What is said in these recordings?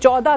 14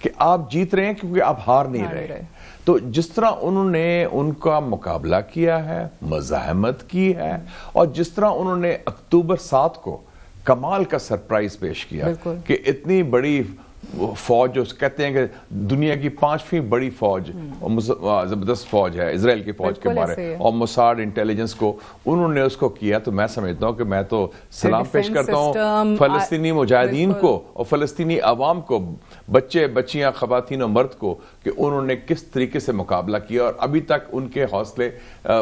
کہ آپ جیت رہے ہیں کیونکہ آپ ہار نہیں رہے. تو جس طرح انہوں نے ان کا مقابلہ کیا ہے, مزاحمت کی ہے, اور جس طرح انہوں نے اکتوبر 7 کو کمال کا سرپرائز پیش کیا کہ اتنی بڑی فوج, جو کہتے ہیں کہ دنیا کی 5ویں بڑی فوج, زبردست فوج ہے اسرائیل کی فوج کے بارے, اور موساد انٹیلیجنس کو انہوں نے اس کو کیا. تو میں سمجھتا ہوں کہ میں تو سلام پیش کرتا ہوں فلسطینی مجاہدین کو اور فلسطینی عوام کو, بچے بچیاں, خواتین و مرد کو, کہ انہوں نے کس طریقے سے مقابلہ کیا, اور ابھی تک ان کے حوصلے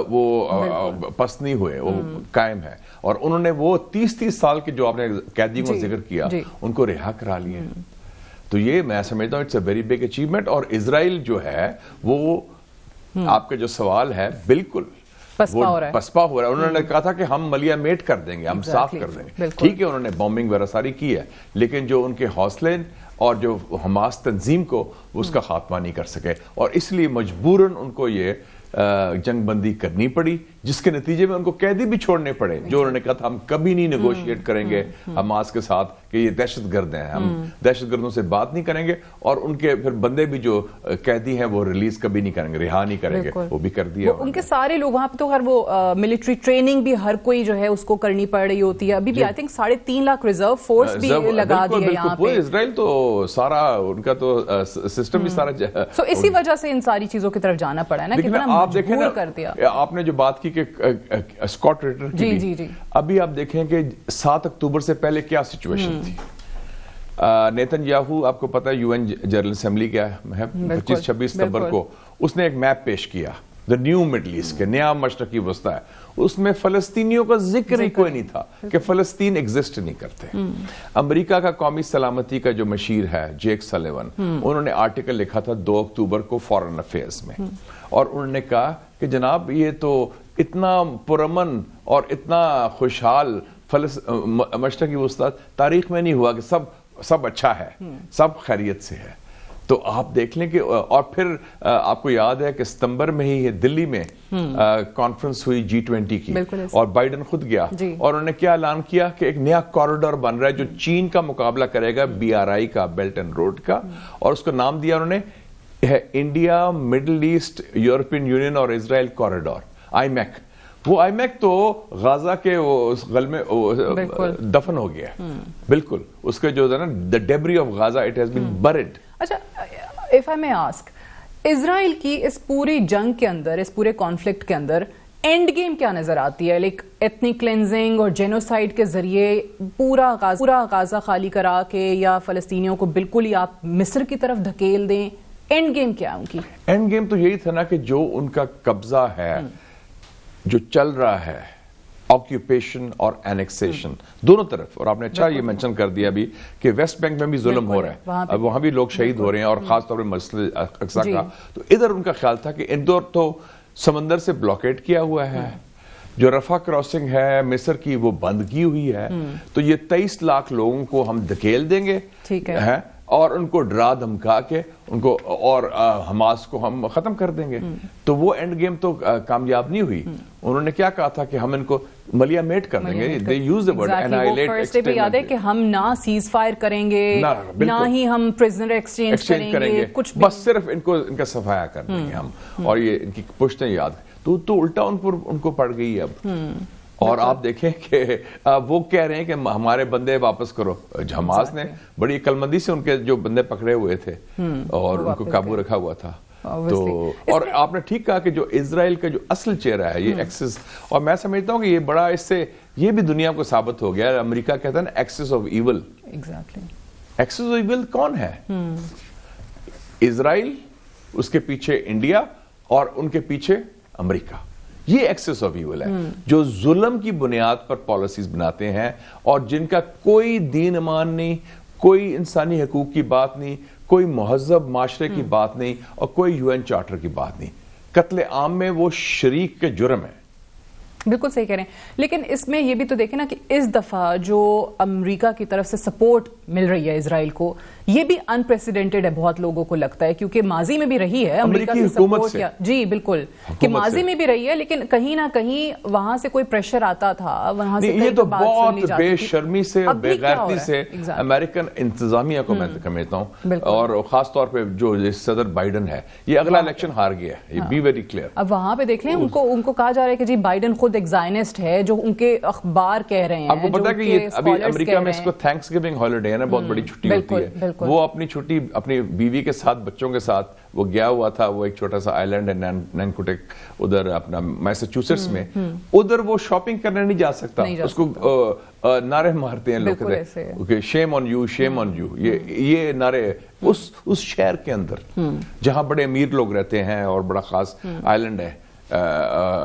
وہ پست نہیں ہوئے, وہ قائم ہے. اور انہوں نے وہ 30 سال کے جو آپ نے قیدیوں کا ذکر کیا ان کو رہا کرا لیے. تو یہ میں سمجھتا ہوں it's a very big achievement. اور اسرائیل جو ہے وہ آپ کا جو سوال ہے بالکل پسپا ہو رہا ہے. انہوں نے کہا تھا کہ ہم ملیا میٹ کر دیں گے, ہم صاف کر دیں گے. ٹھیک ہے, انہوں نے بومبنگ وغیرہ ساری کی ہے, لیکن جو ان کے حوصلے اور جو حماس تنظیم کو اس کا خاتمہ نہیں کر سکے, اور اس لیے مجبوراً ان کو یہ جنگ بندی کرنی پڑی, جس کے نتیجے میں ان کو قیدی بھی چھوڑنے پڑے, جو انہوں نے کہا تھا ہم کبھی نہیں نیگوشیٹ کریں گے حماس کے ساتھ کہ یہ دہشت گرد ہیں, ہم دہشت گردوں سے بات نہیں کریں گے, اور ان کے پھر بندے بھی جو قیدی ہیں وہ ریلیز کبھی نہیں کریں گے, رہا نہیں کریں گے, وہ بھی کر دیا. ان کے سارے لوگ وہاں پہ تو وہ ملٹری ٹریننگ بھی ہر کوئی جو ہے اس کو کرنی پڑ رہی ہوتی ہے. ابھی بھی I think 3.5 lakh reserve force بھی لگا دیا یہاں پہ. اسرائیل تو سارا ان کا تو سسٹم بھی سارا, تو اسی وجہ سے ان ساری چیزوں کی طرف جانا پڑا ہے نا, کتنا مجبور کر دیا. آپ نے جو بات کی کہ اسکاٹ ریٹر کی, ابھی آپ دیکھیں کہ 7 اکتوبر سے پہلے کیا سچویشن تھی. نیتن یاہو آپ کو پتا ہے UN جنرل اسمبلی کیا ہے 25-26 ستمبر کو اس نے ایک میپ پیش کیا, دا نیو مڈل ایسٹ کے نیا مشرقی وسطی ہے. اس میں فلسطینیوں کا ذکر ہی کوئی نہیں تھا کہ فلسطین ایگزسٹ نہیں کرتے. امریکہ کا قومی سلامتی کا جو مشیر ہے جیک سلیون, انہوں نے آرٹیکل لکھا تھا 2 اکتوبر کو فارن افیئرز میں, اور انہوں نے کہا کہ جناب یہ تو اتنا پرامن اور اتنا خوشحال مشرقی وسطی تاریخ میں نہیں ہوا کہ سب اچھا ہے, سب خیریت سے ہے. تو آپ دیکھ لیں کہ, اور پھر آپ کو یاد ہے کہ ستمبر میں ہی دلی میں کانفرنس ہوئی G20 کی, اور بائیڈن خود گیا, اور انہوں نے کیا اعلان کیا کہ ایک نیا کوریڈور بن رہا ہے جو چین کا مقابلہ کرے گا BRI کا, بیلٹ اینڈ روڈ کا, اور اس کو نام دیا انہوں نے India Middle East European Union اور اسرائیل کوریڈور, IMEC. وہ IMEC تو غازہ کے غل میں دفن ہو گیا ہے بالکل, اس کے جو ہے نا the debris of Gaza it has been buried. اچھا, if I may ask, اسرائیل کی اس پوری جنگ کے اندر, اس پورے کانفلکٹ کے اندر اینڈ گیم کیا نظر آتی ہے؟ لائک ایتنک کلینزنگ اور جینوسائیڈ کے ذریعے پورا غازہ خالی کرا کے, یا فلسطینیوں کو بالکل ہی آپ مصر کی طرف دھکیل دیں, اینڈ گیم کیا ہے ان کی؟ اینڈ گیم تو یہی تھا نا کہ جو ان کا قبضہ ہے, جو چل رہا ہے, آکیوپیشن اور اینیکسیشن دونوں طرف. اور آپ نے اچھا یہ منشن کر دیا بھی کہ ویسٹ بینک میں بھی ظلم ہو رہا ہے, اب وہاں بھی لوگ شہید ہو رہے ہیں, اور خاص طور پہ مسجد اقصی کا. تو ادھر ان کا خیال تھا کہ اندور تو سمندر سے بلاکیٹ کیا ہوا ہے, جو رفح کراسنگ ہے مصر کی وہ بند کی ہوئی ہے, تو یہ 23 لاکھ لوگوں کو ہم دھکیل دیں گے, اور ان کو ڈرا دھمکا کے ان کو, اور حماس کو ہم ختم کر دیں گے. تو وہ اینڈ گیم تو کامیاب نہیں ہوئی. انہوں نے کیا کہا تھا کہ ہم ان کو ملیا میٹ کر دیں گے. they use the word annihilate. First day پہ یاد ہے کہ ہم نہ سیز فائر کریں گے, نہ ہی ہم پرزنر ایکسچینج کریں گے, کچھ بس صرف ان کو ان کا صفایا کر دیں گے ہم, اور یہ ان کی پشتیں یاد. تو الٹا ان کو پڑ گئی اب. اور آپ دیکھیں کہ وہ کہہ رہے ہیں کہ ہمارے بندے واپس کرو. حماس نے بڑی عقلمندی سے ان کے جو بندے پکڑے ہوئے تھے اور ان کو قابو رکھا ہوا تھا. تو اور آپ نے ٹھیک کہا کہ جو اسرائیل کا جو اصل چہرہ ہے یہ ایکسس, اور میں سمجھتا ہوں کہ یہ بڑا اس سے یہ بھی دنیا کو ثابت ہو گیا. امریکہ کہتا ہے نا axis of evil. Axis of evil کون ہے؟ اسرائیل, اس کے پیچھے انڈیا, اور ان کے پیچھے امریکہ. یہ ایکسس آف ایول ہے جو ظلم کی بنیاد پر پالیسیز بناتے ہیں, اور جن کا کوئی دین ایمان نہیں, کوئی انسانی حقوق کی بات نہیں, کوئی مہذب معاشرے کی بات نہیں, اور کوئی UN چارٹر کی بات نہیں. قتل عام میں وہ شریک کے جرم ہے. بالکل صحیح کہہ رہے ہیں. لیکن اس میں یہ بھی تو دیکھیں نا کہ اس دفعہ جو امریکہ کی طرف سے سپورٹ مل رہی ہے اسرائیل کو, یہ بھی انپریسیڈنٹڈ ہے بہت لوگوں کو لگتا ہے, کیونکہ ماضی میں بھی رہی ہے امریکہ کی سپورٹ. جی بالکل, کہ ماضی میں بھی رہی ہے, لیکن کہیں نہ کہیں وہاں سے کوئی پریشر آتا تھا, وہاں سے یہ تو بہت بے شرمی سے اور بے غیرتی سے امریکن انتظامیہ کو میں سمجھتا ہوں, اور خاص طور پہ جو صدر بائیڈن ہے, یہ اگلا الیکشن ہار گیا ہے, یہ بی ویری کلیئر. اب وہاں پہ دیکھ لیں ان کو کہا جا رہا ہے کہ جی بائیڈن خود ایک زائنسٹ ہے, جو ان کے اخبار کہہ رہے ہیں. آپ کو پتا ہے کہ یہ ابھی امریکہ میں اس کو تھینکس گیونگ ہالیڈے ہے نا, بہت بڑی چھٹی ہوتی ہے. وہ اپنی چھٹی اپنی بیوی کے ساتھ, بچوں کے ساتھ وہ گیا ہوا تھا, وہ ایک چھوٹا سا آئی لینڈ ہے نینکوٹک ادھر اپنا میساچوسیٹس میں, ادھر وہ شاپنگ کرنے نہیں جا سکتا, اس کو نعرے مارتے ہیں لوگ, شیم on you, shame on you, یہ نعرے اس شہر کے اندر جہاں بڑے امیر لوگ رہتے ہیں اور بڑا خاص آئی لینڈ ہے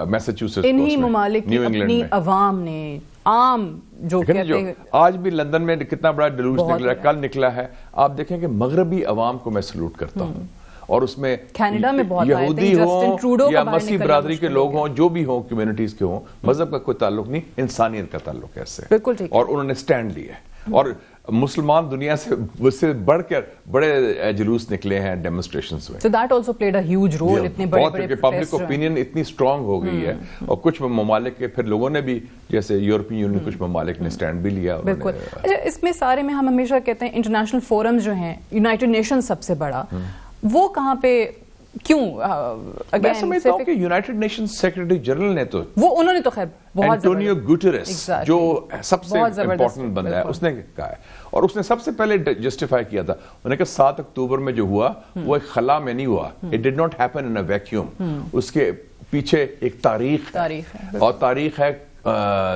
میساچوسیٹس, انہی ممالک کی اپنی عوام نے عام جو کہتے ہیں. آج بھی لندن میں کتنا بڑا جلوس نکلا ہے, کل نکلا ہے. آپ دیکھیں کہ مغربی عوام کو میں سلوٹ کرتا ہوں, اور اس میں کینیڈا میں بہت یہودی ہوں یا مسیح برادری کے لوگ ہوں, جو بھی ہوں, کمیونٹیز کے ہوں, مذہب کا کوئی تعلق نہیں, انسانیت کا تعلق ہے اس سے. بالکل ٹھیک. اور انہوں نے سٹینڈ لیا ہے, اور مسلمان دنیا سے اس سے بڑھ کر بڑے جلوس نکلے ہیں ڈیمونسٹریشنز میں. So that also played a huge role. اتنے بڑے پبلک اوپینین اتنی اسٹرانگ ہو گئی ہے, اور کچھ ممالک کے پھر لوگوں نے بھی, جیسے یورپین یونین, کچھ ممالک نے سٹینڈ بھی لیا. بالکل. اس میں سارے میں ہم ہمیشہ کہتے ہیں انٹرنیشنل فورمز جو ہیں, یونائٹڈ نیشن سب سے بڑا, وہ کہاں پہ کیوں؟ میں سمجھتا ہوں کہ یونائٹڈ نیشن سیکرٹری جنرل نے تو, وہ انہوں نے تو خیر بہت انٹونیو گوٹریس جو سب سے امپورٹنٹ بندہ ہے, اس نے کہا ہے, اور اس نے سب سے پہلے جسٹیفائی کیا تھا. انہوں نے کہا 7 اکتوبر میں جو ہوا وہ ایک خلا میں نہیں ہوا, it did not happen in a vacuum. اس کے پیچھے ایک تاریخ ہے, اور تاریخ ہے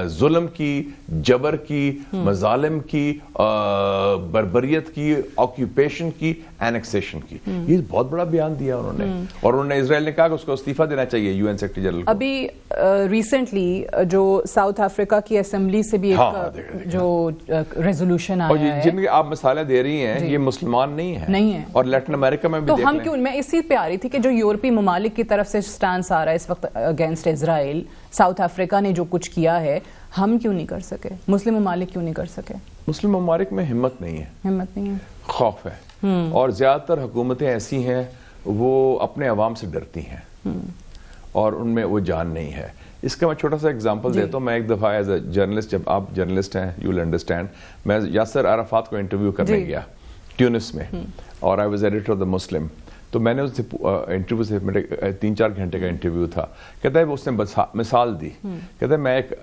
ظلم کی, جبر کی, مظالم کی, بربریت کی, آکیوپیشن کی, اینیکسیشن کی. یہ بہت بڑا بیان دیا انہوں نے, اور انہوں نے اسرائیل نے کہا کہ اس کو استعفیٰ دینا چاہیے یو این سیکرٹری جنرل کو. ابھی ریسنٹلی جو ساؤتھ افریقہ کی اسمبلی سے بھی ایک جو ریزولوشن آیا ہے, جن کی آپ مثالیں دے رہی ہیں, یہ مسلمان نہیں ہیں, اور لیٹن امریکہ میں بھی دیکھ لیں. تو ہم کیوں, میں اسی پہ آ رہی تھی کہ جو یورپی ممالک کی طرف سے سٹانس آ رہا ہے اس وقت اگینسٹ اسرائیل, ساؤتھ افریقہ نے جو کچھ کیا ہے, ہم کیوں نہیں کر سکے, مسلم ممالک کیوں نہیں کر سکے؟ مسلم ممالک میں ہمت نہیں ہے, خوف ہے, اور زیادہ تر حکومتیں ایسی ہیں وہ اپنے عوام سے ڈرتی ہیں, اور ان میں وہ جان نہیں ہے. اس کا میں چھوٹا سا اگزامپل دیتا ہوں. میں ایک دفعہ ایز اے جرنلسٹ, جب آپ جرنلسٹ ہیں یو ول انڈرسٹینڈ, میں یاسر عرفات کو انٹرویو کرنے گیا ٹیونس میں, اور I was editor of the Muslim. تو میں نے اس سے انٹرویو سے, میرے 3-4 گھنٹے کا انٹرویو تھا. کہتا ہے اس نے مثال دی, کہتا ہے میں ایک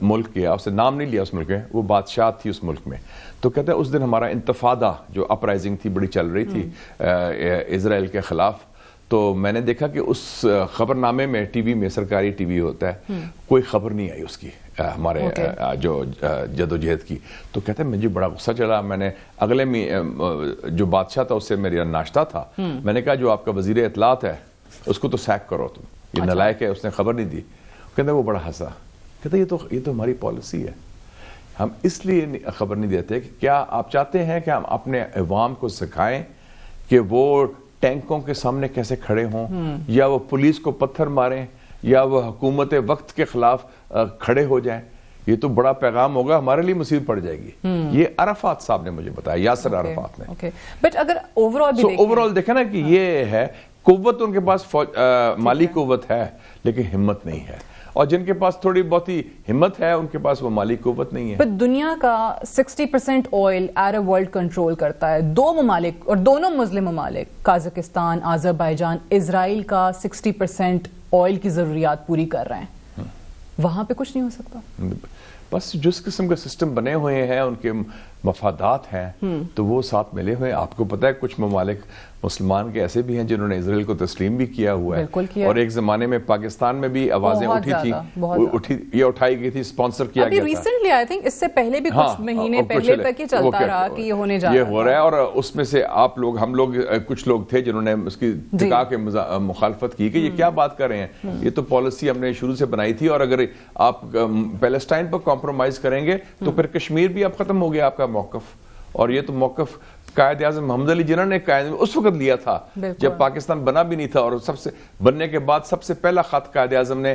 ملک گیا, اس نے نام نہیں لیا اس ملک میں, وہ بادشاہ تھی اس ملک میں. تو کہتا ہے اس دن ہمارا انتفاضہ جو اپرائزنگ تھی, بڑی چل رہی تھی اسرائیل کے خلاف, تو میں نے دیکھا کہ اس خبر نامے میں, ٹی وی میں, سرکاری ٹی وی ہوتا ہے, کوئی خبر نہیں آئی اس کی, ہمارے جو جدوجہد کی. تو کہتے ہیں مجھے بڑا غصہ چلا. میں نے اگلے جو بادشاہ تھا اس سے میرا ناشتہ تھا, میں نے کہا جو آپ کا وزیر اطلاعات ہے اس کو تو سیک کرو, تم یہ نالائق ہے, اس نے خبر نہیں دی. کہتے وہ بڑا ہنسا, کہتے یہ تو ہماری پالیسی ہے, ہم اس لیے خبر نہیں دیتے کہ کیا آپ چاہتے ہیں کہ ہم اپنے عوام کو سکھائیں کہ وہ ٹینکوں کے سامنے کیسے کھڑے ہوں, یا وہ پولیس کو پتھر ماریں, یا وہ حکومت وقت کے خلاف کھڑے ہو جائیں. یہ تو بڑا پیغام ہوگا, ہمارے لیے مصیبت پڑ جائے گی. یہ عرفات صاحب نے مجھے بتایا, یاسر عرفات نے. بٹ اگر اوور آل دیکھیں نا کہ یہ ہے, قوت ان کے پاس مالی قوت ہے لیکن ہمت نہیں ہے, اور جن کے پاس تھوڑی بہت ہی ہمت ہے ان کے پاس وہ مالی قوت نہیں ہے. پر دنیا کا 60% آئل عرب ورلڈ کنٹرول کرتا ہے. 2 ممالک, اور دونوں مسلم ممالک, قازقستان, آذربائیجان, اسرائیل کا 60% آئل کی ضروریات پوری کر رہے ہیں. وہاں پہ کچھ نہیں ہو سکتا. بس جس قسم کے سسٹم بنے ہوئے ہیں, ان کے مفادات ہیں, تو وہ ساتھ ملے ہوئے ہیں. آپ کو پتا ہے کچھ ممالک مسلمان کے ایسے بھی ہیں جنہوں نے اسرائیل کو تسلیم بھی کیا ہوا ہے, اور ایک زمانے میں پاکستان میں بھی آوازیں اٹھی تھی, یہ اٹھائی گئی تھی, اسپانسر کیا گیا تھا. ریسنٹلی آئی تھنک, اس سے پہلے بھی کچھ مہینے پہلے تک یہ چلتا رہا کہ یہ ہونے جا رہا ہے, یہ ہو رہا ہے. اور اس میں سے آپ لوگ, ہم لوگ, کچھ لوگ تھے جنہوں نے اس کی ٹکا کے مخالفت کی کہ یہ کیا بات کر رہے ہیں, یہ تو پالیسی ہم نے شروع سے بنائی تھی, اور اگر آپ پیلسٹائن پر کمپرومائز کریں گے تو پھر کشمیر بھی اب ختم ہو گیا آپ کا موقف. اور یہ تو موقف قائد اعظم محمد علی جناح نے اس وقت لیا تھا جب پاکستان بنا بھی نہیں تھا, اور سب سے بننے کے بعد سب سے پہلا خط قائد اعظم نے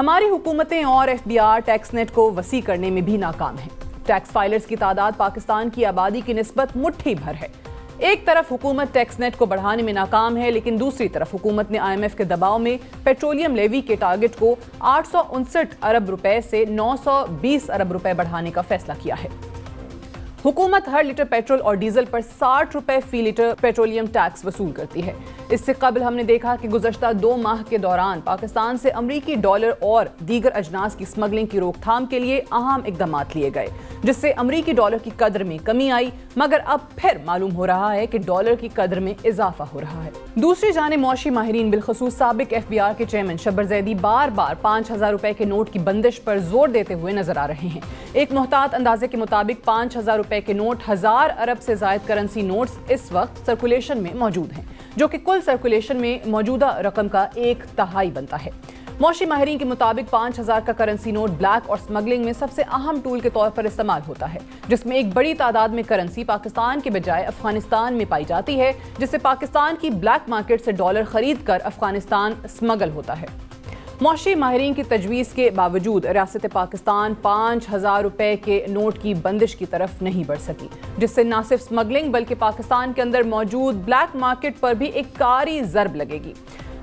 ہماری حکومتیں اور FBR ٹیکس نیٹ کو وسیع کرنے میں بھی ناکام ہیں۔ ٹیکس فائلرز کی تعداد پاکستان کی آبادی کی نسبت مٹھی بھر ہے۔ ایک طرف حکومت ٹیکس نیٹ کو بڑھانے میں ناکام ہے، لیکن دوسری طرف حکومت نے IMF کے دباؤ میں پیٹرولیم لیوی کے ٹارگٹ کو 859 ارب روپے سے 920 ارب روپے بڑھانے کا فیصلہ کیا ہے۔ حکومت ہر لیٹر پیٹرول اور ڈیزل پر 60 روپے فی لیٹر پیٹرولیم ٹیکس وصول کرتی ہے۔ اس سے قبل ہم نے دیکھا کہ گزشتہ 2 ماہ کے دوران پاکستان سے امریکی ڈالر اور دیگر اجناس کی سمگلنگ کی روک تھام کے لیے اہم اقدامات لیے گئے، جس سے امریکی ڈالر کی قدر میں کمی آئی، مگر اب پھر معلوم ہو رہا ہے کہ ڈالر کی قدر میں اضافہ ہو رہا ہے۔ دوسری جانب معاشی ماہرین بالخصوص سابق FBR کے چیئرمین شبر زیدی بار بار 5000 روپے کے نوٹ کی بندش پر زور دیتے ہوئے نظر آ رہے ہیں۔ ایک محتاط اندازے کے مطابق 5000 روپے کے نوٹ 1000 ارب سے زائد کرنسی نوٹس اس وقت سرکولیشن میں موجود ہیں، جو کہ کل سرکولیشن میں موجودہ رقم کا 1/3 بنتا ہے۔ معاشی ماہرین کے مطابق 5000 کا کرنسی نوٹ بلیک اور سمگلنگ میں سب سے اہم ٹول کے طور پر استعمال ہوتا ہے، جس میں ایک بڑی تعداد میں کرنسی پاکستان کے بجائے افغانستان میں پائی جاتی ہے، جس سے پاکستان کی بلیک مارکیٹ سے ڈالر خرید کر افغانستان سمگل ہوتا ہے۔ معاشی ماہرین کی تجویز کے باوجود ریاست پاکستان 5000 روپے کے نوٹ کی بندش کی طرف نہیں بڑھ سکی، جس سے نہ صرف سمگلنگ بلکہ پاکستان کے اندر موجود بلیک مارکیٹ پر بھی ایک کاری ضرب لگے گی۔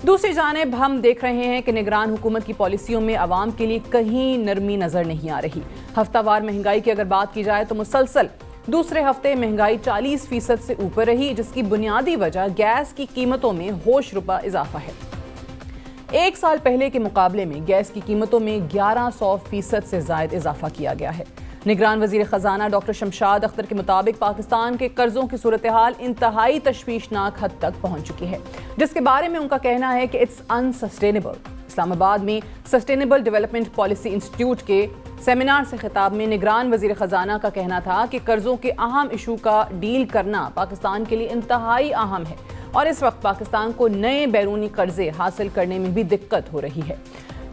دوسری جانب ہم دیکھ رہے ہیں کہ نگران حکومت کی پالیسیوں میں عوام کے لیے کہیں نرمی نظر نہیں آ رہی۔ ہفتہ وار مہنگائی کی اگر بات کی جائے تو مسلسل دوسرے ہفتے مہنگائی 40% سے اوپر رہی، جس کی بنیادی وجہ گیس کی قیمتوں میں ہوش ربا اضافہ ہے۔ ایک سال پہلے کے مقابلے میں گیس کی قیمتوں میں 1100% سے زائد اضافہ کیا گیا ہے۔ نگران وزیر خزانہ ڈاکٹر شمشاد اختر کے مطابق پاکستان کے قرضوں کی صورتحال انتہائی تشویشناک حد تک پہنچ چکی ہے، جس کے بارے میں ان کا کہنا ہے کہ اٹس انسسٹینیبل۔ اسلام آباد میں سسٹینیبل ڈیولپمنٹ پالیسی انسٹیٹیوٹ کے سیمینار سے خطاب میں نگران وزیر خزانہ کا کہنا تھا کہ قرضوں کے اہم ایشو کا ڈیل کرنا پاکستان کے لیے انتہائی اہم ہے، اور اس وقت پاکستان کو نئے بیرونی قرضے حاصل کرنے میں بھی دقت ہو رہی ہے۔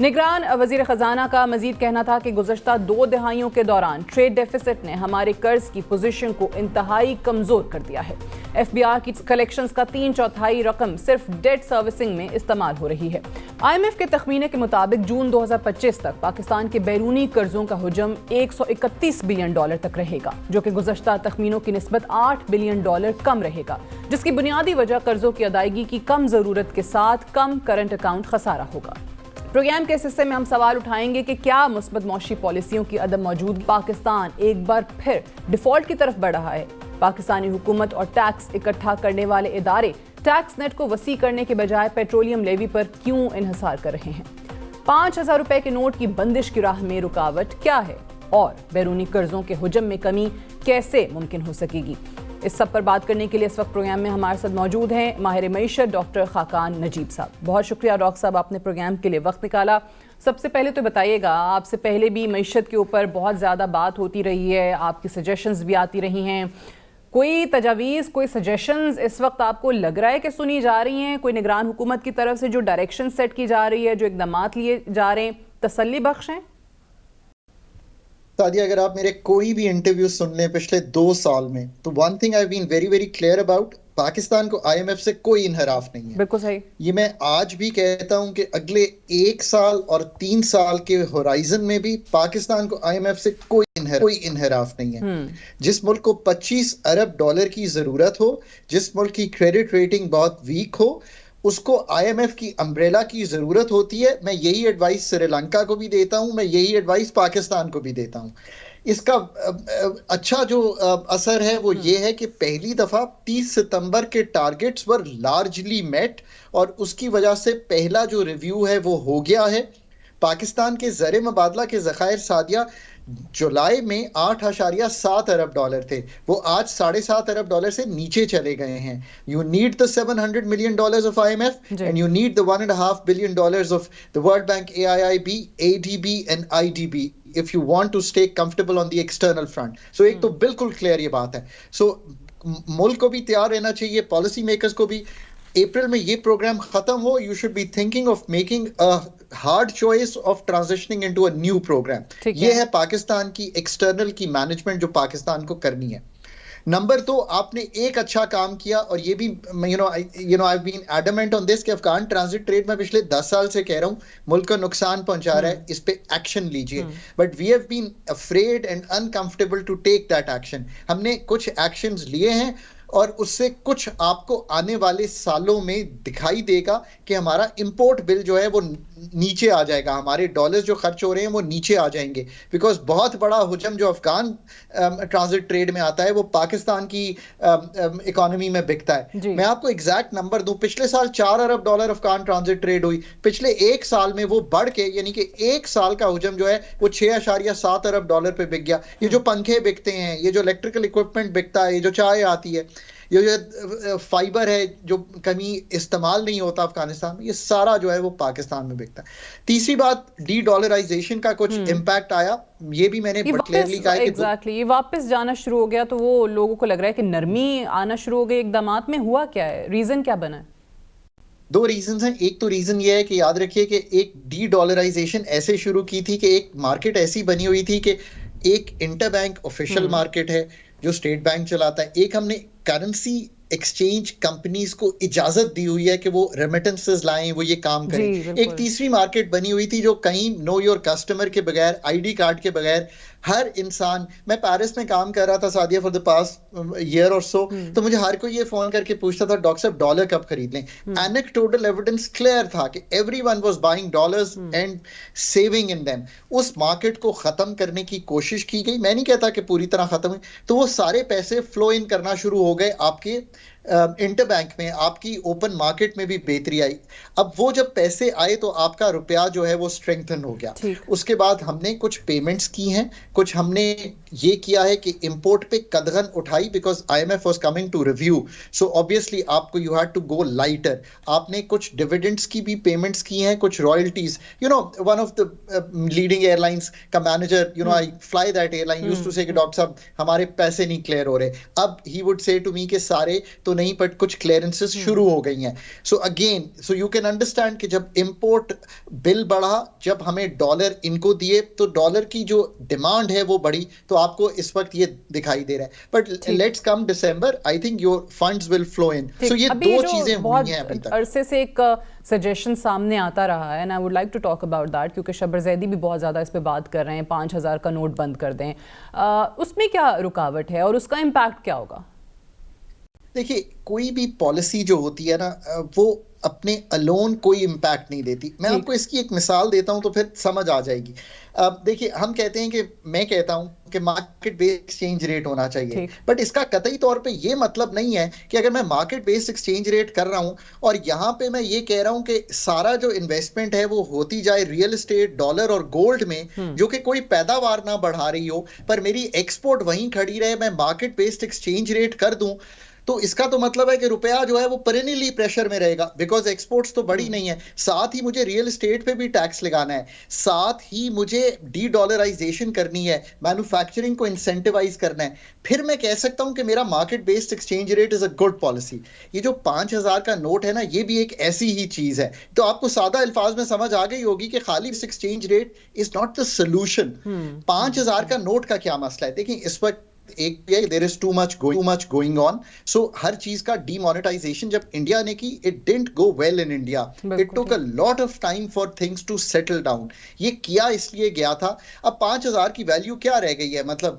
نگران وزیر خزانہ کا مزید کہنا تھا کہ گزشتہ 2 دہائیوں کے دوران ٹریڈ ڈیفیسٹ نے ہمارے قرض کی پوزیشن کو انتہائی کمزور کر دیا ہے۔ FBR کی کلیکشنز کا 3/4 رقم صرف ڈیٹ سروسنگ میں استعمال ہو رہی ہے۔ IMF کے تخمینے کے مطابق جون 2025 تک پاکستان کے بیرونی قرضوں کا حجم $131 بلین تک رہے گا، جو کہ گزشتہ تخمینوں کی نسبت $8 بلین کم رہے گا، جس کی بنیادی وجہ قرضوں کی ادائیگی کی کم ضرورت کے ساتھ کم کرنٹ اکاؤنٹ خسارہ ہوگا۔ پروگرام کے اس حصے میں ہم سوال اٹھائیں گے کہ کیا مثبت معاشی پالیسیوں کی عدم موجودگی پاکستان ایک بار پھر ڈیفالٹ کی طرف بڑھ رہا ہے؟ پاکستانی حکومت اور ٹیکس اکٹھا کرنے والے ادارے ٹیکس نیٹ کو وسیع کرنے کے بجائے پیٹرولیم لیوی پر کیوں انحصار کر رہے ہیں؟ 5000 روپے کے نوٹ کی بندش کی راہ میں رکاوٹ کیا ہے؟ اور بیرونی قرضوں کے حجم میں کمی کیسے ممکن ہو سکے گی؟ اس سب پر بات کرنے کے لیے اس وقت پروگرام میں ہمارے ساتھ موجود ہیں ماہر معیشت ڈاکٹر خاقان نجیب صاحب۔ بہت شکریہ ڈاکٹر صاحب، آپ نے پروگرام کے لیے وقت نکالا۔ سب سے پہلے تو بتائیے گا، آپ سے پہلے بھی معیشت کے اوپر بہت زیادہ بات ہوتی رہی ہے، آپ کی سجیشنز بھی آتی رہی ہیں، کوئی تجاویز، کوئی سجیشنز اس وقت آپ کو لگ رہا ہے کہ سنی جا رہی ہیں؟ کوئی نگران حکومت کی طرف سے جو ڈائریکشن سیٹ کی جا رہی ہے، جو اقدامات لیے جا رہے ہیں، تسلی بخش ہیں؟ سعدیہ، اگر آپ میرے کوئی بھی انٹرویو سن لیں پچھلے 2 سال میں، تو one thing I been very very clear about, Pakistan کو IMF سے کوئی انحراف نہیں ہے۔ بالکل صحیح۔ یہ میں آج بھی کہتا ہوں کہ اگلے 1 سال اور 3 سال کے ہورائزن میں بھی پاکستان کو IMF سے کوئی انحراف نہیں ہے۔ جس ملک کو $25 ارب کی ضرورت ہو، جس ملک کی کریڈٹ ریٹنگ بہت ویک ہو، اس کو IMF کی امبریلا کی ضرورت ہوتی ہے۔ میں یہی ایڈوائس سری لنکا کو بھی دیتا ہوں، میں یہی ایڈوائس پاکستان کو بھی دیتا ہوں۔ اس کا اچھا جو اثر ہے وہ یہ ہے کہ پہلی دفعہ 30 ستمبر کے ٹارگٹس ور لارجلی میٹ، اور اس کی وجہ سے پہلا جو ریویو ہے وہ ہو گیا ہے۔ پاکستان کے زر مبادلہ کے ذخائر سعدیہ جولائی میں 8.7 ارب تھے، وہ آج 7.5 ارب سے نیچے چلے گئے ہیں۔ You need the $700 million of IMF and you need the $1.5 billion of the World Bank, AIIB, ADB and IDB if you want to stay comfortable on the external front. So ایک تو بالکل کلیئر یہ بات ہے۔ So ملک کو بھی تیار رہنا چاہیے، پالیسی میکرز کو بھی۔ اپریل میں یہ پروگرام ختم ہو، you should be thinking of making hard choice of transitioning into a new programme. یہ ہے پاکستان کی ایکسٹرنل کی مینجمنٹ جو پاکستان کو کرنی ہے۔ نمبر 2 آپ نے ایک اچھا کام کیا, اور یہ بھی I've been adamant on this کہ افغان ٹرانزٹ ٹریڈ میں پچھلے 10 سال سے کہہ رہا ہوں ملک کو نقصان پہنچا رہا ہے, اس پہ ایکشن لیجئے, but we have been afraid and uncomfortable to take that action. ہم نے کچھ ایکشنز لیے ہیں اور اس سے کچھ آپ کو آنے والے سالوں میں دکھائی دے گا کہ ہمارا امپورٹ بل جو ہے وہ نیچے آ جائے گا, ہمارے ڈالرز جو خرچ ہو رہے ہیں وہ نیچے آ جائیں گے, بیکاز بہت بڑا حجم جو افغان ٹرانزٹ ٹریڈ میں آتا ہے وہ پاکستان کی اکانومی میں بکتا ہے. میں آپ کو ایگزیکٹ نمبر دوں, پچھلے سال $4 ارب افغان ٹرانزٹ ٹریڈ ہوئی, پچھلے ایک سال میں وہ بڑھ کے, یعنی کہ ایک سال کا حجم جو ہے وہ $6.7 ارب پہ بک گیا. یہ جو پنکھے بکتے ہیں, یہ جو الیکٹریکل اکوپمنٹ بکتا ہے, یہ جو چائے آتی ہے, یہ جو فائبر ہے جو کمی استعمال نہیں ہوتا افغانستان میں, یہ سارا جو ہے وہ پاکستان میں بکتا ہے. تیسری بات, ڈی ڈالرائزیشن کا کچھ امپیکٹ آیا, یہ بھی میں نے کلیئرلی کہا ہے کہ یہ واپس جانا شروع ہو گیا, تو وہ لوگوں کو لگ رہا ہے کہ نرمی آنا شروع ہو گئی اقدامات میں. ہوا کیا ہے, ریزن کیا بنا ہے؟ 2 ریزنز ہیں. ایک تو ریزن یہ ہے کہ یاد رکھیے کہ ایک ڈی ڈالرائزیشن ایسے شروع کی تھی کہ ایک مارکیٹ ایسی بنی ہوئی تھی کہ ایک انٹر بینک آفیشیل مارکیٹ ہے جو اسٹیٹ بینک چلاتا ہے, ایک ہم نے کرنسی ایکسچینج کمپنیز کو اجازت دی ہوئی ہے کہ وہ ریمیٹنسز لائیں, وہ یہ کام کریں. ایک تیسری مارکیٹ بنی ہوئی تھی جو کہیں نو یور کسٹمر کے بغیر, آئی ڈی کارڈ کے بغیر ہر انسان, میں پیرس میں کام کر رہا تھا Sadia for the past year اور سو, تو مجھے ہر کوئی یہ فون کر کے پوچھتا تھا ڈاکٹر صاحب ڈالر کب خرید لیں. اینیکڈوٹل ایویڈنس کلیئر تھا کہ every one was buying dollars and saving in them. اس مارکیٹ کو ختم کرنے کی کوشش کی گئی, میں نہیں کہتا کہ پوری طرح ختم ہوئی, تو وہ سارے پیسے فلو ان کرنا شروع ہو گئے آپ کے انٹر بینک میں, آپ کی اوپن مارکیٹ میں بھی بہتری آئی. اب وہ جب پیسے آئے تو آپ کا روپیہ جو ہے وہ اسٹرینگتھن ہو گیا. اس کے بعد ہم نے کچھ پیمنٹس کی ہیں, کچھ ہم نے یہ کیا ہے کہ امپورٹ پہ قدغن اٹھائی, because IMF was coming to review, so obviously آپ کو you had to go lighter. آپ نے کچھ ڈیویڈنڈس کی بھی پیمنٹس کی ہیں, کچھ royalties. One of the leading airlines کا manager, I fly that airline, used to say کہ ڈاکٹر صاحب ہمارے پیسے نہیں کلیئر ہو رہے. اب he would say to me کہ سارے تو نہیں, بٹ کچھ کلیئرنسز شروع ہو گئی ہیں. So again you can understand کہ جب امپورٹ بل بڑھا, جب ہمیں ڈالر ان کو دیے, تو ڈالر کی جو ڈیمانڈ ہے وہ بڑھی, تو آپ کو اس وقت یہ دکھائی دے رہا ہے. But let's come December, I think your funds will flow in. So یہ 2 چیزیں ہوئی ہیں ابھی تک. عرصے سے ایک سجیشن سامنے آتا رہا ہے, and I would like to talk about that, کیونکہ شبر زیدی بھی بہت زیادہ اس پہ بات کر رہے ہیں, 5000 کا نوٹ بند کر دیں. اس میں کیا رکاوٹ ہے اور اس کا امپیکٹ کیا ہوگا؟ دیکھیے, کوئی بھی پالیسی جو ہوتی ہے نا, وہ اپنے الون کوئی امپیکٹ نہیں دیتی. میں آپ کو اس کی ایک مثال دیتا ہوں تو پھر سمجھ آ جائے گی. دیکھیے, ہم کہتے ہیں کہ میں کہتا ہوں کہ مارکیٹ بیس ایکسچینج ریٹ ہونا چاہیے, بٹ اس کا قطعی طور پہ یہ مطلب نہیں ہے کہ اگر میں مارکیٹ بیس ایکسچینج ریٹ کر رہا ہوں اور یہاں پہ میں یہ کہہ رہا ہوں کہ سارا جو انویسٹمنٹ ہے وہ ہوتی جائے ریئل اسٹیٹ, ڈالر اور گولڈ میں, جو کہ کوئی پیداوار نہ بڑھا رہی ہو, پر میری ایکسپورٹ وہیں کھڑی رہے, میں مارکیٹ بیسڈ ایکسچینج ریٹ کر دوں, تو اس کا تو مطلب ہے کہ روپیہ جو ہے وہ پرینیلی پریشر میں رہے گا, بیکاز ایکسپورٹس تو بڑی نہیں ہے. ساتھ ہی مجھے ریئل اسٹیٹ پہ بھی ٹیکس لگانا ہے, ساتھ ہی مجھے ڈی ڈالرائزیشن کرنی ہے, مینوفیکچرنگ کو انسینٹیوائز کرنا ہے. پھر میں کہہ سکتا ہوں کہ میرا market based exchange rate is a good policy. یہ جو 5000 کا نوٹ ہے نا, یہ بھی ایک ایسی ہی چیز ہے. تو آپ کو سادہ الفاظ میں سمجھ آ گئی ہوگی کہ خالی exchange rate is not the solution. 5000 کا نوٹ کا کیا مسئلہ ہے؟ دیکھیں, اس وقت ایک دیر از ٹو مچ گوئنگ آن. سو ہر چیز کا ڈی مانیٹائزیشن جب انڈیا نے کی, it didn't go well in India, it took a lot of time for things to settle down. یہ کیا اس لیے گیا تھا. اب 5000 کی ویلیو کیا رہ گئی ہے, مطلب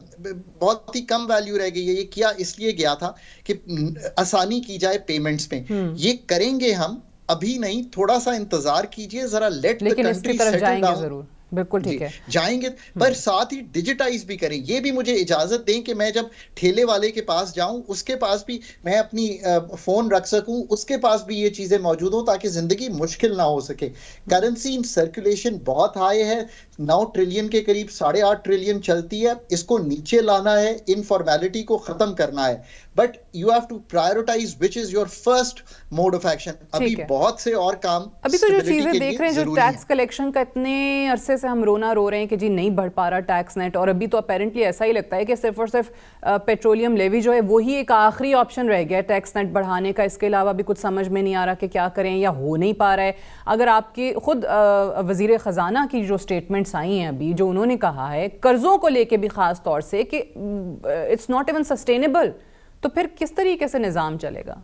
بہت ہی کم ویلیو رہ گئی ہے. یہ کیا اس لیے گیا تھا کہ آسانی کی جائے پیمنٹس میں. یہ کریں گے ہم, ابھی نہیں, تھوڑا سا انتظار کیجئے ذرا, let the country settle down. بالکل ٹھیک ہے, جائیں گے, پر ساتھ ہی ڈیجیٹائز بھی کریں. یہ بھی مجھے اجازت دیں کہ میں جب ٹھیلے والے کے پاس جاؤں, اس کے پاس بھی میں اپنی فون رکھ سکوں, اس کے پاس بھی یہ چیزیں موجود ہوں, تاکہ زندگی مشکل نہ ہو سکے. کرنسی ان سرکولیشن بہت ہائی ہے, 9 ٹریلین کے قریب, 8.5 ٹریلین چلتی ہے. اس کو نیچے لانا ہے, انفارمیلٹی کو ختم کرنا ہے, but you have to privatise which is your first mode of action. ابھی بہت سے اور کام, ابھی تو جو چیزیں دیکھ رہے ہیں, جو ٹیکس کلیکشن کا اتنے عرصے سے ہم رو رہے ہیں کہ جی نہیں بڑھ پا رہا ٹیکس نیٹ, اور ابھی تو اپیرنٹلی ایسا ہی لگتا ہے کہ صرف اور صرف پیٹرولیم لیوی جو ہے وہی ایک آخری آپشن رہ گیا ہے ٹیکس نیٹ بڑھانے کا. اس کے علاوہ بھی کچھ سمجھ میں نہیں آ رہا کہ کیا کریں, یا ہو نہیں پا رہا ہے. اگر آپ کی خود وزیر خزانہ کی جو اسٹیٹمنٹس آئی ہیں ابھی, جو انہوں نے کہا ہے قرضوں کو لے کے بھی خاص طور سے کہ اٹس ناٹ ایون سسٹینیبل تو پھر کس طریقے سے نظام چلے گا؟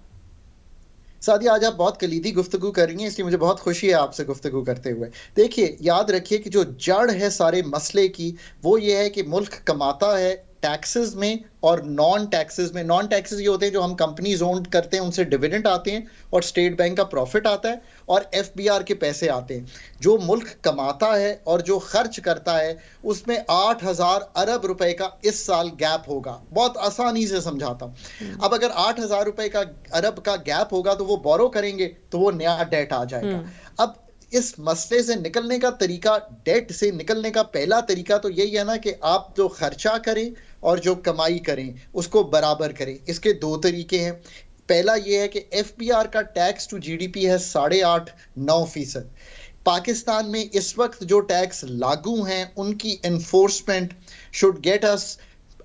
سعدیہ آج آپ بہت کلیدی گفتگو کر رہی ہیں، اس لیے مجھے بہت خوشی ہے آپ سے گفتگو کرتے ہوئے. دیکھیے یاد رکھیے کہ جو جڑ ہے سارے مسئلے کی وہ یہ ہے کہ ملک کماتا ہے ٹیکسز میں اور نان ٹیکسز میں. نان ٹیکسز یہ ہوتے ہیں جو ہم کمپنیز اونڈ کرتے ہیں، ان سے ڈیویڈنڈ آتے ہیں اور اسٹیٹ بینک کا پروفٹ آتا ہے اور ایف بی آر کے پیسے آتے ہیں. جو ملک کماتا ہے اور جو خرچ کرتا ہے اس میں 8,000 ارب روپے کا اس سال گیپ ہوگا. بہت آسانی سے سمجھاتا ہوں. اب اگر 8,000 روپے کا ارب کا گیپ ہوگا تو وہ بورو کریں گے تو وہ نیا ڈیٹ آ جائے گا. اب اس مسئلے سے نکلنے کا طریقہ، ڈیٹ سے نکلنے کا پہلا طریقہ تو یہی ہے نا کہ آپ جو خرچہ کریں اور جو کمائی کریں اس کو برابر کریں. اس کے دو طریقے ہیں. پہلا یہ ہے کہ ایف بی آر کا tax to G D P ہے 8.5-9%. پاکستان میں اس وقت جو ٹیکس لاگو ہیں ان کی enforcement should get us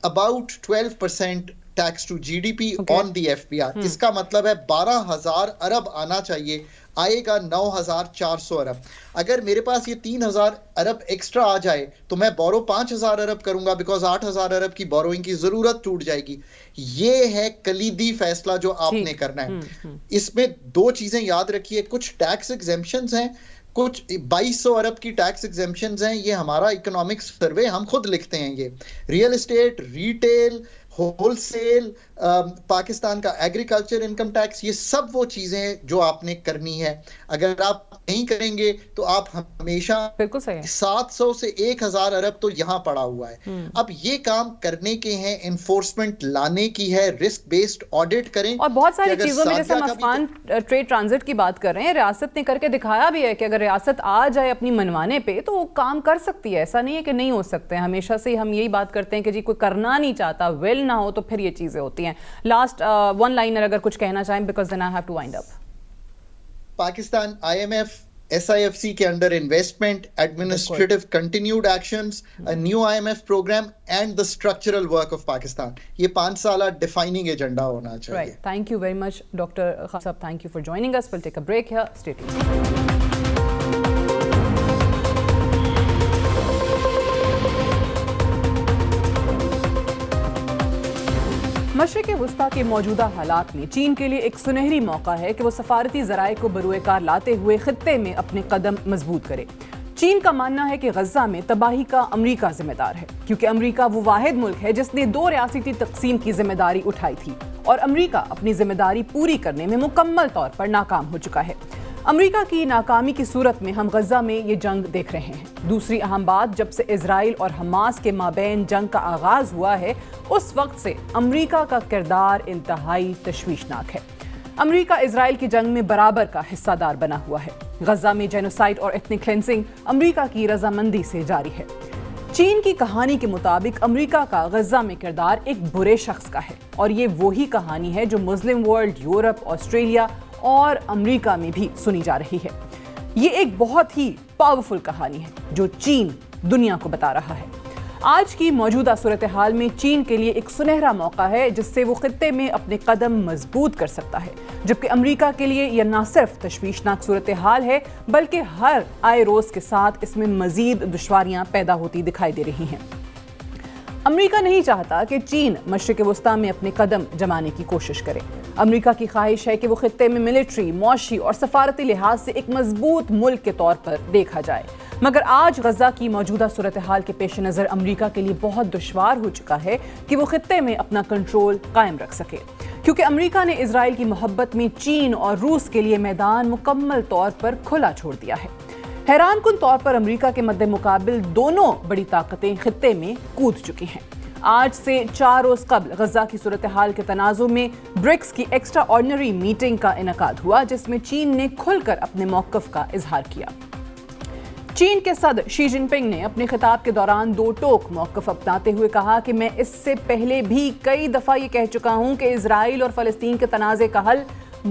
about 12% tax to G D P on the F B R. اس کا مطلب ہے 12,000 ارب آنا چاہیے، آئے گا 9,400 ارب. اگر میرے پاس یہ 3,000 ارب ایکسٹرا آ جائے تو میں بورو 5,000 ارب کروں گا، بیکاز 8,000 ارب کی بوروئنگ کی ضرورت ٹوٹ جائے گی. یہ ہے کلیدی فیصلہ جو آپ نے کرنا ہے. اس میں دو چیزیں یاد رکھیے. کچھ ٹیکس ایگزیمپشنز ہیں، کچھ 2,200 ارب کی ٹیکس ایگزیمپشنز ہیں. یہ ہمارا اکنامک سروے، ہم خود لکھتے ہیں. یہ real estate, retail, wholesale, Pakistan کا ایگریکلچر انکم ٹیکس، یہ سب وہ چیزیں ہیں جو آپ نے کرنی ہے. اگر آپ نہیں کریں گے تو آپ ہمیشہ 700 سے 1,000 ارب تو یہاں پڑا ہوا ہے. اب یہ کام کرنے کے ہیں، انفورسمنٹ لانے کی ہے، رسک بیسڈ آڈٹ کریں. اور بہت ساری چیزوں میں جیسے ہم افغان ٹریڈ ٹرانزٹ کی بات کر رہے ہیں، ریاست نے کر کے دکھایا بھی ہے کہ اگر ریاست آ جائے اپنی منوانے پہ تو وہ کام کر سکتی ہے. ایسا نہیں ہے کہ نہیں ہو سکتے. ہمیشہ سے ہم یہی بات کرتے ہیں کہ جی کوئی کرنا نہیں چاہتا، ویل نہ ہو تو پھر یہ چیزیں ہوتی ہیں. لاسٹ ون لائنر اگر کچھ کہنا چاہیں، because then I have to wind up. Pakistan I M F SIFC کے under investment, administrative continued actions, new IMF programme and the structural work of Pakistan, یہ 5 سالہ ڈیفائننگ ایجنڈا ہونا چاہیے. Thank you very much doctor Khan sahib. Thank you for joining us. We'll take a break here. Stay tuned. مشرق وسطیٰ کے موجودہ حالات میں چین کے لیے ایک سنہری موقع ہے کہ وہ سفارتی ذرائع کو بروئے کار لاتے ہوئے خطے میں اپنے قدم مضبوط کرے. چین کا ماننا ہے کہ غزہ میں تباہی کا امریکہ ذمہ دار ہے، کیونکہ امریکہ وہ واحد ملک ہے جس نے 2 ریاستی تقسیم کی ذمہ داری اٹھائی تھی، اور امریکہ اپنی ذمہ داری پوری کرنے میں مکمل طور پر ناکام ہو چکا ہے. امریکہ کی ناکامی کی صورت میں ہم غزہ میں یہ جنگ دیکھ رہے ہیں. دوسری اہم بات، جب سے اسرائیل اور حماس کے مابین جنگ کا آغاز ہوا ہے اس وقت سے امریکہ کا کردار انتہائی تشویشناک ہے. امریکہ اسرائیل کی جنگ میں برابر کا حصہ دار بنا ہوا ہے. غزہ میں جینوسائیڈ اور ایتھنک کلینسنگ امریکہ کی رضامندی سے جاری ہے. چین کی کہانی کے مطابق امریکہ کا غزہ میں کردار ایک برے شخص کا ہے، اور یہ وہی کہانی ہے جو مسلم ورلڈ، یورپ، آسٹریلیا اور امریکہ میں بھی سنی جا رہی ہے. یہ ایک بہت ہی پاورفل کہانی ہے جو چین دنیا کو بتا رہا ہے. آج کی موجودہ صورتحال میں چین کے لیے ایک سنہرا موقع ہے جس سے وہ خطے میں اپنے قدم مضبوط کر سکتا ہے، جبکہ امریکہ کے لیے یہ نہ صرف تشویشناک صورتحال ہے بلکہ ہر آئے روز کے ساتھ اس میں مزید دشواریاں پیدا ہوتی دکھائی دے رہی ہیں. امریکہ نہیں چاہتا کہ چین مشرق وسطیٰ میں اپنے قدم جمانے کی کوشش کرے. امریکہ کی خواہش ہے کہ وہ خطے میں ملٹری، معاشی اور سفارتی لحاظ سے ایک مضبوط ملک کے طور پر دیکھا جائے. مگر آج غزہ کی موجودہ صورتحال کے پیش نظر امریکہ کے لیے بہت دشوار ہو چکا ہے کہ وہ خطے میں اپنا کنٹرول قائم رکھ سکے، کیونکہ امریکہ نے اسرائیل کی محبت میں چین اور روس کے لیے میدان مکمل طور پر کھلا چھوڑ دیا ہے. حیران کن طور پر امریکہ کے مد مقابل دونوں بڑی طاقتیں خطے میں کود چکی ہیں. آج سے 4 روز قبل غزہ کی صورتحال کے تناظر میں برکس کی ایکسٹرا آرڈنری میٹنگ کا انعقاد ہوا، جس میں چین نے کھل کر اپنے موقف کا اظہار کیا. چین کے صدر شی جن پنگ نے اپنے خطاب کے دوران 2 ٹوک موقف اپناتے ہوئے کہا کہ میں اس سے پہلے بھی کئی دفعہ یہ کہہ چکا ہوں کہ اسرائیل اور فلسطین کے تنازع کا حل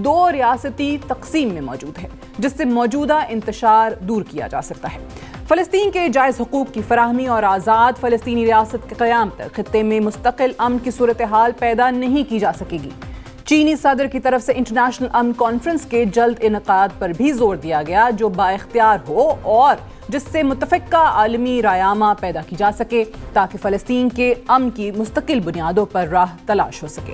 2 ریاستی تقسیم میں موجود ہے، جس سے موجودہ انتشار دور کیا جا سکتا ہے. فلسطین کے جائز حقوق کی فراہمی اور آزاد فلسطینی ریاست کے قیام تک خطے میں مستقل امن کی صورتحال پیدا نہیں کی جا سکے گی. چینی صدر کی طرف سے انٹرنیشنل امن کانفرنس کے جلد انعقاد پر بھی زور دیا گیا، جو بااختیار ہو اور جس سے متفقہ عالمی رایامہ پیدا کی جا سکے تاکہ فلسطین کے امن کی مستقل بنیادوں پر راہ تلاش ہو سکے.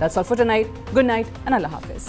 That's all for tonight. Good night and Allah Hafiz.